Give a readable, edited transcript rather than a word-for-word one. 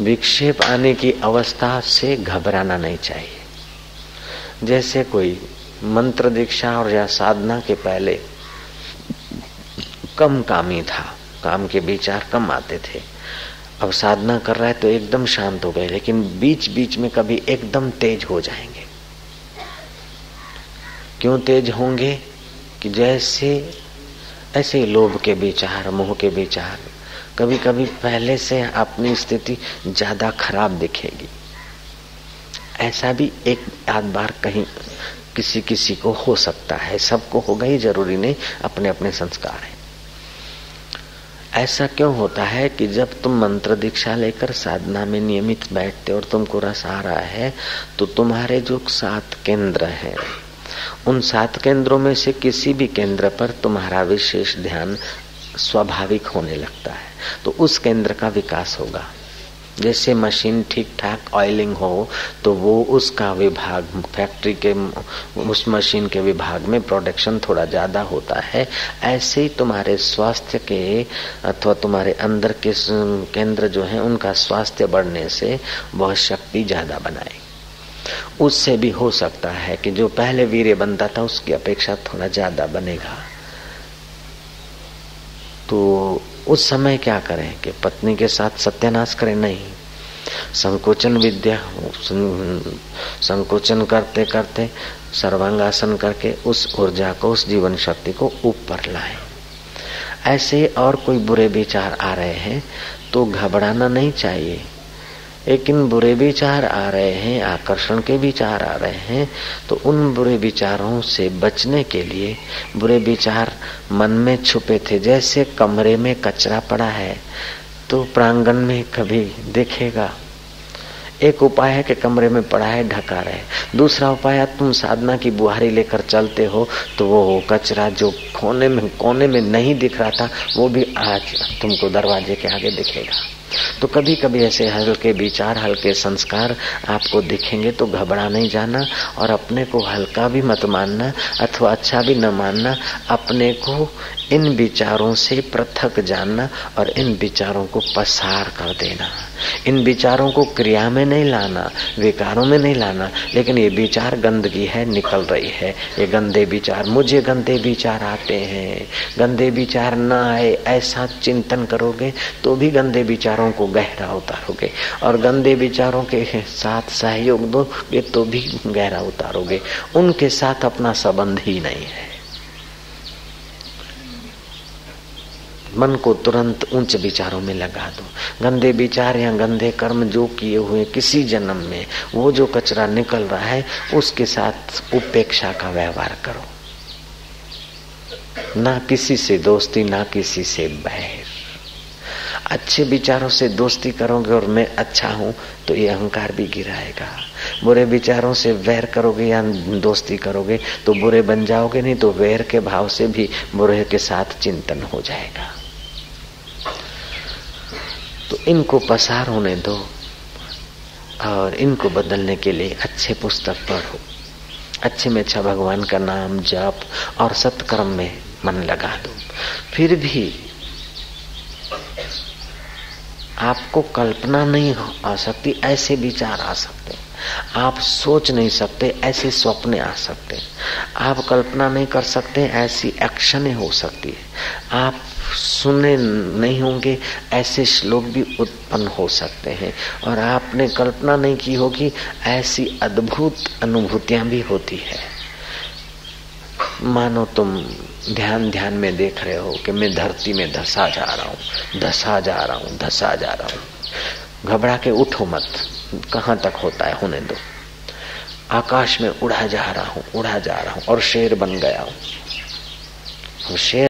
विक्षेप आने की अवस्था से घबराना नहीं चाहिए। जैसे कोई मंत्र दीक्षा और या साधना के पहले कम कामी था, काम के विचार कम आते थे, अब साधना कर रहा है तो एकदम शांत हो गए, लेकिन बीच बीच में कभी एकदम तेज हो जाएंगे। क्यों तेज होंगे? कि जैसे ऐसे लोभ के विचार, मोह के विचार, कभी कभी पहले से अपनी स्थिति ज्यादा खराब दिखेगी। ऐसा भी एक आध बार कहीं किसी किसी को हो सकता है, सबको होगा ही जरूरी नहीं, अपने अपने संस्कार है। ऐसा क्यों होता है कि जब तुम मंत्र दीक्षा लेकर साधना में नियमित बैठते और तुमको रस आ रहा है, तो तुम्हारे जो 7 केंद्र हैं, उन 7 केंद्रों में से किसी भी केंद्र पर तुम्हारा विशेष ध्यान स्वाभाविक होने लगता है, तो उस केंद्र का विकास होगा। जैसे मशीन ठीक ठाक ऑयलिंग हो तो वो उसका विभाग, फैक्ट्री के उस मशीन के विभाग में प्रोडक्शन थोड़ा ज्यादा होता है, ऐसे ही तुम्हारे स्वास्थ्य के अथवा तुम्हारे अंदर के केंद्र जो हैं उनका स्वास्थ्य बढ़ने से वह शक्ति ज्यादा बनाए। उससे भी हो सकता है कि जो पहले वीर्य बनता था उसकी अपेक्षा थोड़ा ज्यादा बनेगा। तो उस समय क्या करें कि पत्नी के साथ सत्यानाश करें? नहीं, संकोचन विद्या, संकोचन करते करते सर्वांगासन करके उस ऊर्जा को, उस जीवन शक्ति को ऊपर लाएं। ऐसे और कोई बुरे विचार आ रहे हैं तो घबराना नहीं चाहिए, लेकिन बुरे विचार आ रहे हैं, आकर्षण के विचार आ रहे हैं, तो उन बुरे विचारों से बचने के लिए, बुरे विचार मन में छुपे थे, जैसे कमरे में कचरा पड़ा है तो प्रांगण में कभी दिखेगा। एक उपाय है कि कमरे में पड़ा है ढका रहे। दूसरा उपाय, तुम साधना की बुहारी लेकर चलते हो तो वो कचरा जो कोने में नहीं दिख रहा था वो भी आज तुमको दरवाजे के आगे दिखेगा। तो कभी कभी ऐसे हल्के विचार, हल्के संस्कार आपको दिखेंगे तो घबरा नहीं जाना और अपने को हल्का भी मत मानना अथवा अच्छा भी न मानना। अपने को इन विचारों से पृथक जानना और इन विचारों को पसार कर देना। इन विचारों को क्रिया में नहीं लाना, विकारों में नहीं लाना, लेकिन ये विचार गंदगी है, निकल रही है, ये गंदे विचार, मुझे गंदे विचार आते हैं, गंदे विचार ना आए ऐसा चिंतन करोगे तो भी गंदे विचारों को गहरा उतारोगे, और गंदे विचारों के साथ सहयोग दोगे तो भी गहरा उतारोगे। उनके साथ अपना संबंध ही नहीं है। मन को तुरंत उच्च विचारों में लगा दो। गंदे विचार या गंदे कर्म जो किए हुए किसी जन्म में, वो जो कचरा निकल रहा है उसके साथ उपेक्षा का व्यवहार करो। ना किसी से दोस्ती, ना किसी से बैर। अच्छे विचारों से दोस्ती करोगे और मैं अच्छा हूं तो ये अहंकार भी गिराएगा। बुरे विचारों से वैर करोगे या दोस्ती करोगे तो बुरे बन जाओगे, नहीं तो वैर के भाव से भी बुरे के साथ चिंतन हो जाएगा। तो इनको पसार होने दो और इनको बदलने के लिए अच्छे पुस्तक पढ़ो, अच्छे में अच्छा भगवान का नाम जप और सत्कर्म में मन लगा दो। फिर भी आपको कल्पना नहीं आ सकती ऐसे विचार आ सकते, आप सोच नहीं सकते ऐसे सपने आ सकते, आप कल्पना नहीं कर सकते ऐसी एक्शनें हो सकती है, आप सुने नहीं होंगे ऐसे श्लोक भी उत्पन्न हो सकते हैं, और आपने कल्पना नहीं की होगी ऐसी अद्भुत अनुभूतियां भी होती है। मानो तुम ध्यान में देख रहे हो कि मैं धरती में धसा जा रहा हूँ, धसा जा रहा हूँ, धसा जा रहा हूँ। घबरा के उठो मत, कहाँ तक होता है होने दो। आकाश में उड़ा जा रहा हूँ, उड़ा जा रहा हूँ और शेर बन गया हूँ। शेर